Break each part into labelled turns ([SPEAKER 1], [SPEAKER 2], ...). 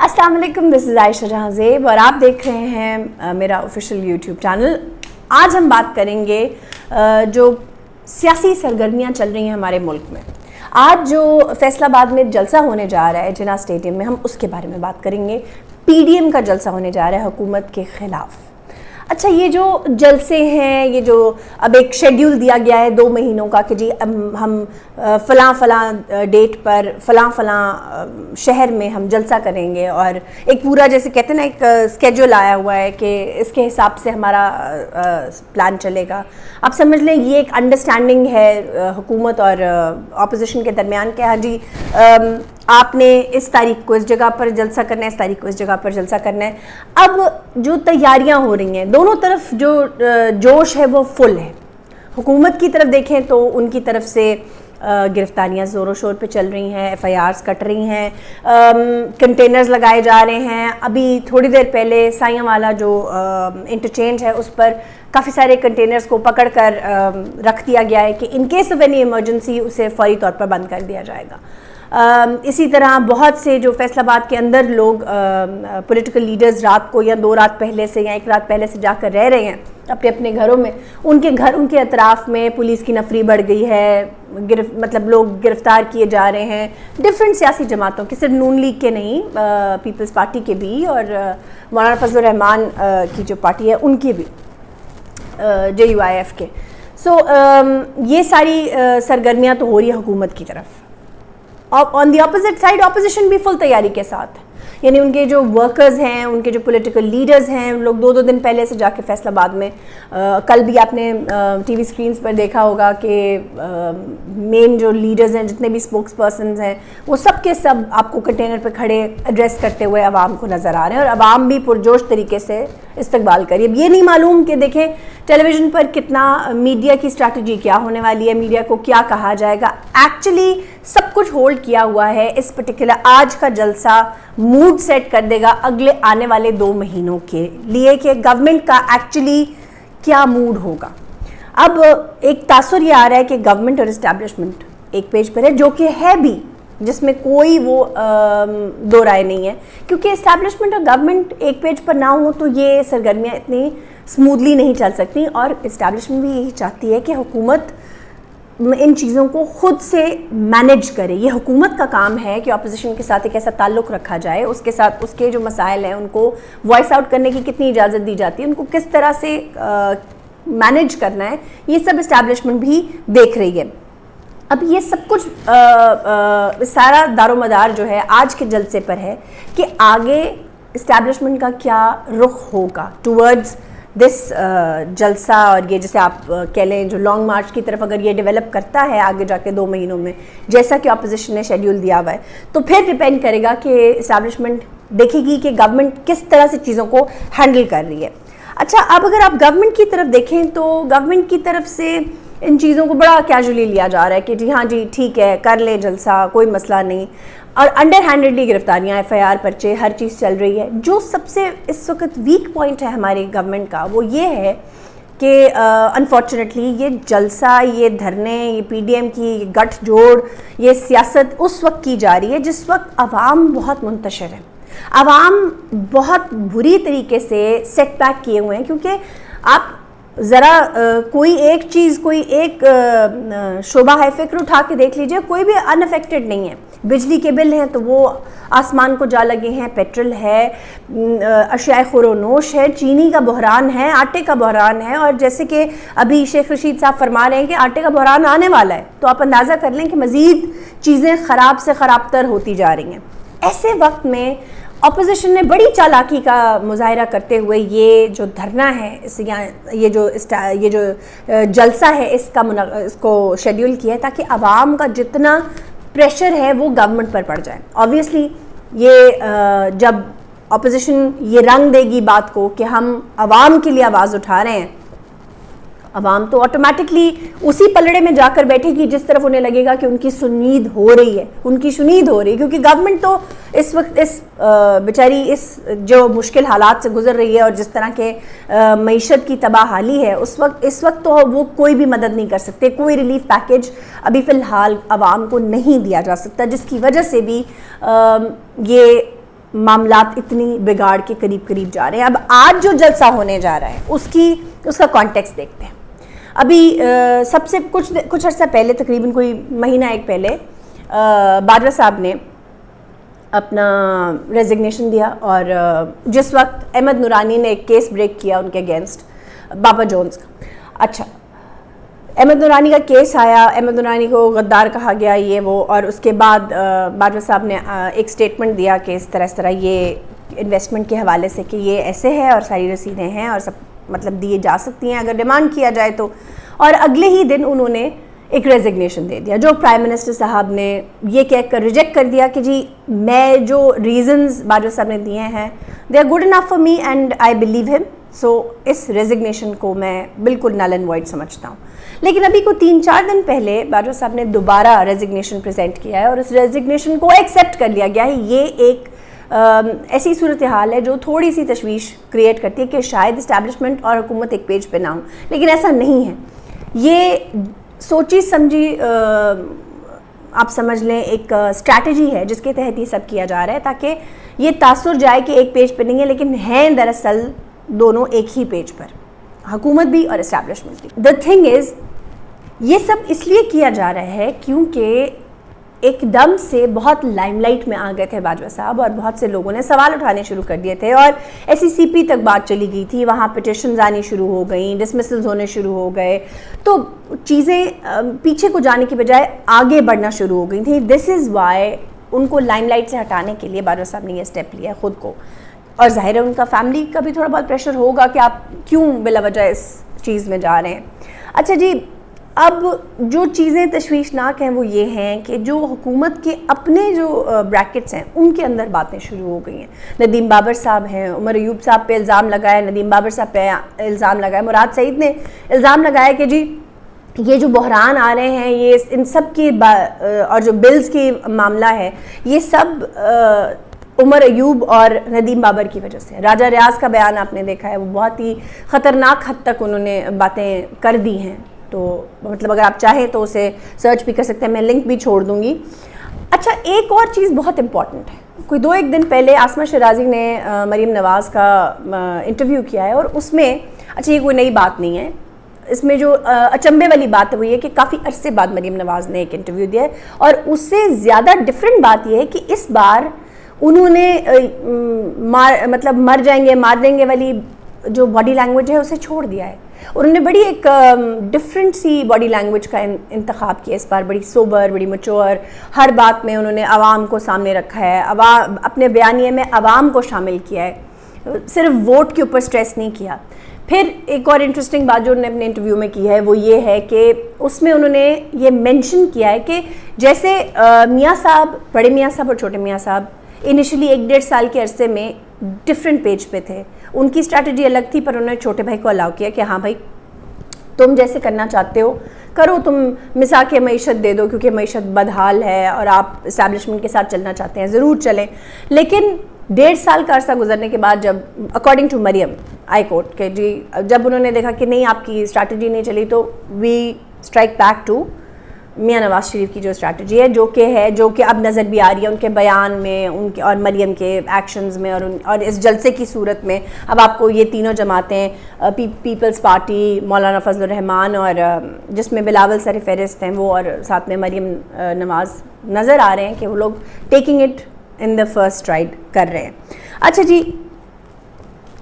[SPEAKER 1] अस्सलाम वालेकुम, this is Ayesha Jahanzeb और आप देख रहे हैं मेरा ऑफिशियल यूट्यूब चैनल। आज हम बात करेंगे जो सियासी सरगर्मियां चल रही हैं हमारे मुल्क में। आज जो फैसलाबाद में जलसा होने जा रहा है जिन्ना स्टेडियम में, हम उसके बारे में बात करेंगे। पीडीएम का जलसा होने जा रहा है हुकूमत के ख़िलाफ़। अच्छा, ये जो जलसे हैं, ये जो अब एक शेड्यूल दिया गया है 2 महीनों का कि जी हम फ़लाँ डेट पर फ़लाँ शहर में हम जलसा करेंगे, और एक पूरा जैसे कहते हैं ना एक स्केड्यूल आया हुआ है कि इसके हिसाब से हमारा प्लान चलेगा। आप समझ लें ये एक अंडरस्टैंडिंग है हुकूमत और अपोजिशन के दरमियान कि हाँ जी आपने इस तारीख को इस जगह पर जलसा करना है, इस तारीख को इस जगह पर जलसा करना है। अब जो तैयारियां हो रही हैं दोनों तरफ, जो जोश है वो फुल है। हुकूमत की तरफ देखें तो उनकी तरफ से गिरफ्तारियां ज़ोरों शोर पे चल रही हैं, एफआईआर्स कट रही हैं, कंटेनर्स लगाए जा रहे हैं। अभी थोड़ी देर पहले साइयां वाला जो इंटरचेंज है उस पर काफ़ी सारे कंटेनर्स को पकड़ कर रख दिया गया है कि in case of any emergency उसे फौरी तौर पर बंद कर दिया जाएगा। इसी तरह बहुत से जो फैसलाबाद के अंदर लोग पॉलिटिकल लीडर्स रात को या 2 रात पहले से या 1 रात पहले से जाकर रह रहे हैं अपने अपने घरों में, उनके अतराफ़ में पुलिस की नफरी बढ़ गई है। मतलब लोग गिरफ्तार किए जा रहे हैं डिफरेंट सियासी जमातों के, सिर्फ नून लीग के नहीं, पीपल्स पार्टी के भी और मौलाना फजल रहमान की जो पार्टी है उनकी भी, JUIF के। ये सारी सरगर्मियाँ तो हो रही है हुकूमत की तरफ। On the opposite side opposition भी फुल तैयारी के साथ है, यानी उनके जो वर्कर्स हैं, उनके जो पॉलिटिकल लीडर्स हैं, लोग 2-2 दिन पहले से जाके फैसलाबाद में, कल भी आपने टीवी स्क्रीन्स पर देखा होगा कि मेन जो लीडर्स हैं, जितने भी स्पोक्स पर्सनस हैं, वो सब के सब आपको कंटेनर पे खड़े एड्रेस करते हुए आवाम को नज़र आ रहे हैं, और आवाम भी पुरजोश तरीके से इस्तकबाल करिए। अब ये नहीं मालूम कि देखें टेलीविज़न पर कितना मीडिया की स्ट्रैटेजी क्या होने वाली है, मीडिया को क्या कहा जाएगा। एक्चुअली सब कुछ होल्ड किया हुआ है। इस पर्टिकुलर आज का जलसा मूड सेट कर देगा अगले आने वाले 2 महीनों के लिए कि गवर्नमेंट का एक्चुअली क्या मूड होगा। अब एक तासुर ये आ रहा है कि गवर्नमेंट और इस्टेब्लिशमेंट एक पेज पर है, जो कि है भी, जिसमें कोई वो दो राय नहीं है, क्योंकि इस्टेब्लिशमेंट और गवर्नमेंट एक पेज पर ना हो तो ये सरगर्मियाँ इतनी स्मूथली नहीं चल सकती। और इस्टेब्लिशमेंट भी यही चाहती है कि हुकूमत इन चीज़ों को खुद से मैनेज करे। ये हुकूमत का काम है कि अपोजिशन के साथ एक ऐसा ताल्लुक़ रखा जाए, उसके साथ उसके जो मसाइल हैं उनको वॉइस आउट करने की कितनी इजाज़त दी जाती है, उनको किस तरह से मैनेज करना है, ये सब इस्टेब्लिशमेंट भी देख रही है। अब ये सब कुछ सारा दारोमदार जो है आज के जलसे पर है कि आगे इस्टेब्लिशमेंट का क्या रुख होगा टूवर्ड्स दिस जलसा, और ये जैसे आप कह लें जो लॉन्ग मार्च की तरफ अगर ये डेवलप करता है आगे जाके 2 महीनों में, जैसा कि अपोजिशन ने शेड्यूल दिया हुआ है, तो फिर डिपेंड करेगा कि इस्टेब्लिशमेंट देखेगी कि गवर्नमेंट किस तरह से चीज़ों को हैंडल कर रही है। अच्छा, अब अगर आप गवर्नमेंट की तरफ देखें तो गवर्नमेंट की तरफ से इन चीज़ों को बड़ा कैजुअली लिया जा रहा है कि जी हाँ जी ठीक है, कर ले जलसा, कोई मसला नहीं, और अंडर हैंडेडली गिरफ्तारियाँ, FIR पर्चे, हर चीज़ चल रही है। जो सबसे इस वक्त वीक पॉइंट है हमारी गवर्नमेंट का वो ये है कि अनफॉर्चुनेटली ये जलसा, ये धरने, ये PDM की ये गठजोड़, ये सियासत उस वक्त की जा रही है जिस वक्त अवाम बहुत मुंतशिर है, अवाम बहुत बुरी तरीके से सेटबैक किए हुए हैं। क्योंकि आप ज़रा कोई एक चीज़, कोई एक शोबा है फ़िक्र उठा के देख लीजिए, कोई भी अनअफेक्टेड नहीं है। बिजली के बिल हैं तो वो आसमान को जा लगे हैं, पेट्रोल है, अशिया ख़ुरोनोश है, चीनी का बहरान है, आटे का बहरान है, और जैसे कि अभी शेख रशीद साहब फरमा रहे हैं कि आटे का बहरान आने वाला है, तो आप अंदाज़ा कर लें कि मज़ीद चीज़ें ख़राब से ख़राबतर होती जा रही हैं। ऐसे वक्त में अपोजिशन ने बड़ी चालाकी का मुजाहिरा करते हुए ये जो धरना है, ये जो जलसा है इसको शेड्यूल किया है ताकि आवाम का जितना प्रेशर है वो गवर्नमेंट पर पड़ जाए। ऑब्वियसली ये जब अपोजिशन ये रंग देगी बात को कि हम आवाम के लिए आवाज़ उठा रहे हैं, अवाम तो ऑटोमेटिकली उसी पलड़े में जाकर बैठेगी जिस तरफ उन्हें लगेगा कि उनकी सुनीद हो रही है, उनकी सुनीद हो रही है। क्योंकि गवर्नमेंट तो इस वक्त इस बेचारी इस जो मुश्किल हालात से गुजर रही है और जिस तरह के मईशत की तबाहाली है इस वक्त तो वो कोई भी मदद नहीं कर सकते। कोई रिलीफ पैकेज अभी फ़िलहाल आवाम को नहीं दिया जा सकता, जिसकी वजह से भी ये मामलात इतनी बिगाड़ के करीब करीब जा रहे हैं। अब आज जो जलसा होने जा रहा है उसका कॉन्टेक्स्ट देखते हैं। अभी सबसे कुछ अर्सा पहले, तकरीबन कोई महीना एक पहले, बाजवा साहब ने अपना रेजिग्नेशन दिया और जिस वक्त अहमद नूरानी ने एक केस ब्रेक किया उनके अगेंस्ट, बाबा जोन्स का। अच्छा, अहमद नूरानी का केस आया, अहमद नूरानी को गद्दार कहा गया ये वो, और उसके बाद बाजवा साहब ने एक स्टेटमेंट दिया कि इस तरह ये इन्वेस्टमेंट के हवाले से कि ये ऐसे है और सारी रसीदें हैं और सब मतलब दिए जा सकती हैं अगर डिमांड किया जाए तो। और अगले ही दिन उन्होंने एक रेजिग्नेशन दे दिया, जो प्राइम मिनिस्टर साहब ने ये कहकर रिजेक्ट कर दिया कि जी मैं जो रीजंस बाजवा साहब ने दिए हैं they are good enough for me and I believe him, so इस रेजिग्नेशन को मैं बिल्कुल नल एंड वॉइड समझता हूँ। लेकिन अभी को 3-4 दिन पहले बाजवा साहब ने दोबारा रेजिग्नेशन प्रेजेंट किया है और उस रेजिग्नेशन को एक्सेप्ट कर लिया गया है। ये एक ऐसी सूरत हाल है जो थोड़ी सी तशवीश क्रिएट करती है कि शायद इस्टेब्लिशमेंट और हुकूमत एक पेज पे ना हो, लेकिन ऐसा नहीं है। ये सोची समझी आप समझ लें एक स्ट्रैटेजी है जिसके तहत ये सब किया जा रहा है, ताकि ये तासुर जाए कि एक पेज पे नहीं है, लेकिन हैं दरअसल दोनों एक ही पेज पर, हुकूमत भी और इस्टेब्लिशमेंट भी। द थिंग इज़, ये सब इसलिए किया जा रहा है क्योंकि एकदम से बहुत लाइमलाइट में आ गए थे बाजवा साहब और बहुत से लोगों ने सवाल उठाने शुरू कर दिए थे और SECP तक बात चली गई थी, वहाँ पिटिशन्स आनी शुरू हो गई, डिसमिसल्स होने शुरू हो गए, तो चीज़ें पीछे को जाने की बजाय आगे बढ़ना शुरू हो गई थी। दिस इज़ वाई उनको लाइमलाइट से हटाने के लिए बाजवा साहब ने यह स्टेप लिया है खुद को, और ज़ाहिर है उनका फैमिली का भी थोड़ा बहुत प्रेशर होगा कि आप क्यों बिला वजह इस चीज़ में जा रहे हैं। अच्छा जी, अब जो चीज़ें तशवीशनाक हैं वो ये हैं कि जो हुकूमत के अपने जो ब्रैकेट्स हैं उनके अंदर बातें शुरू हो गई हैं। नदीम बाबर साहब हैं, उमर अयूब साहब पे इल्ज़ाम लगाया, नदीम बाबर साहब पे इल्ज़ाम लगाया, मुराद सईद ने इल्ज़ाम लगाया कि जी ये जो बहरान आ रहे हैं ये इन सब की और जो बिल्स की मामला है ये सब उमर अयूब और नदीम बाबर की वजह से। राजा रियाज का बयान आपने देखा है, वो बहुत ही ख़तरनाक हद तक उन्होंने बातें कर दी हैं, तो मतलब अगर आप चाहें तो उसे सर्च भी कर सकते हैं, मैं लिंक भी छोड़ दूंगी। अच्छा, एक और चीज़ बहुत इंपॉर्टेंट है, कोई 2-1 दिन पहले आसमा शराजी ने मरीम नवाज़ का इंटरव्यू किया है और उसमें, अच्छा ये कोई नई बात नहीं है, इसमें जो अचंभे वाली बात है वो ये कि काफ़ी अरसे बाद मरीम नवाज़ ने एक इंटरव्यू दिया है और उससे ज़्यादा डिफरेंट बात यह है कि इस बार उन्होंने मतलब मर जाएंगे मार देंगे वाली जो बॉडी लैंग्वेज है उसे छोड़ दिया है। उन्होंने बड़ी एक डिफरेंट सी बॉडी लैंग्वेज का इंतखाब किया इस बार, बड़ी सोबर, बड़ी मैच्योर, हर बात में उन्होंने आवाम को सामने रखा है, अपने बयानिए में आवाम को शामिल किया है, सिर्फ वोट के ऊपर स्ट्रेस नहीं किया। फिर एक और इंटरेस्टिंग बात जो उन्होंने अपने इंटरव्यू में की है वो ये है कि उसमें उन्होंने ये मेंशन किया है कि जैसे मियाँ साहब, बड़े मियाँ साहब और छोटे मियाँ साहब इनिशियली 1-1.5 साल के अरसे में डिफरेंट पेज पे थे, उनकी स्ट्रैटेजी अलग थी, पर उन्होंने छोटे भाई को अलाउ किया कि हाँ भाई तुम जैसे करना चाहते हो करो, तुम मिसा के मईशत दे दो क्योंकि मईशत बदहाल है और आप इस्टेब्लिशमेंट के साथ चलना चाहते हैं, ज़रूर चलें। लेकिन 1.5 साल का अरसा गुजरने के बाद जब according to Maryam high court के जी, जब उन्होंने देखा कि नहीं आपकी स्ट्रैटेजी नहीं चली, तो वी स्ट्राइक बैक टू मियाँ नवाज शरीफ की जो स्ट्रैटेजी है, जो कि अब नज़र भी आ रही है उनके बयान में, उनके और मरियम के एक्शंस में और इस जलसे की सूरत में। अब आपको ये तीनों जमातें पीपल्स पार्टी, मौलाना फजल रहमान और जिसमें बिलावल सर फहरिस्त हैं वो, और साथ में मरियम नवाज़ नज़र आ रहे हैं कि वो लोग taking it in the first STRIDE कर रहे हैं। अच्छा जी,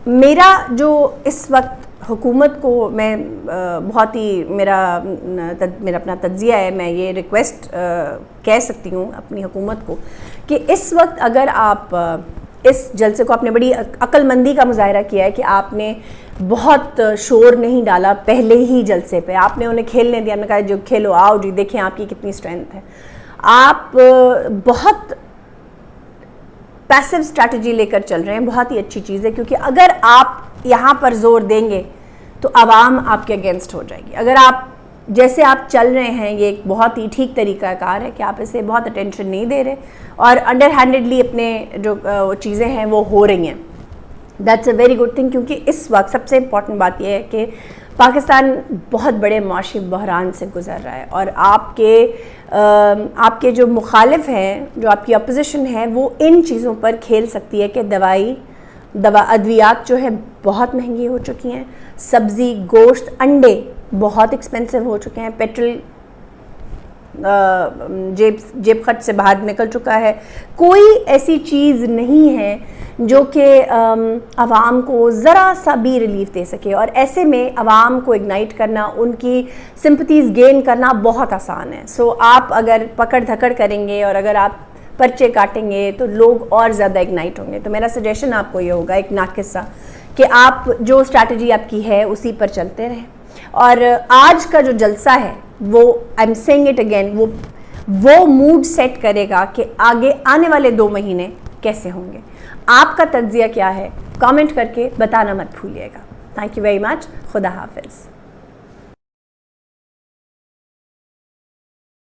[SPEAKER 1] मेरा जो इस वक्त हुकूमत को मैं बहुत ही मेरा अपना तज्जिया है, मैं ये रिक्वेस्ट कह सकती हूँ अपनी हुकूमत को कि इस वक्त अगर आप इस जलसे को, आपने बड़ी अक्लमंदी का मुजाहरा किया है कि आपने बहुत शोर नहीं डाला पहले ही जलसे पे, आपने उन्हें खेलने दिया, हमने कहा जो खेलो आओ जी देखें आपकी कितनी स्ट्रेंथ है। आप बहुत पैसिव स्ट्रैटेजी लेकर चल रहे हैं, बहुत ही अच्छी चीज़ है, क्योंकि अगर आप यहाँ पर जोर देंगे तो आवाम आपके अगेंस्ट हो जाएगी। अगर आप जैसे आप चल रहे हैं ये एक बहुत ही ठीक तरीक़ाकार है कि आप इसे बहुत अटेंशन नहीं दे रहे और अंडर हैंडेडली अपने जो चीज़ें हैं वो हो रही हैं, that's a very good thing. क्योंकि इस वक्त सबसे इम्पॉर्टेंट बात यह है कि पाकिस्तान बहुत बड़े माशी बहरान से गुज़र रहा है और आपके जो मुखालिफ हैं, जो आपकी अपोजिशन है, वो इन चीज़ों पर खेल सकती है कि अद्वियात जो है बहुत महंगी हो चुकी हैं, सब्ज़ी, गोश्त, अंडे बहुत एक्सपेंसिव हो चुके हैं, पेट्रोल जेब खर्च से बाहर निकल चुका है। कोई ऐसी चीज़ नहीं है जो कि आवाम को ज़रा सा भी रिलीफ दे सके, और ऐसे में आवाम को इग्नाइट करना, उनकी सिंपथीज़ गेन करना बहुत आसान है। सो आप अगर पकड़ धकड़ करेंगे और अगर आप पर्चे काटेंगे तो लोग और ज़्यादा इग्नाइट होंगे। तो मेरा सजेशन आपको ये होगा, एक नाकिस सा, कि आप जो स्ट्रैटेजी आपकी है उसी पर चलते रहें। और आज का जो जलसा है वो, I am saying it again, वो मूड सेट करेगा कि आगे आने वाले 2 महीने कैसे होंगे। आपका तज्जिया क्या है, कमेंट करके बताना मत भूलिएगा। Thank you very much. खुदा हाफिज़।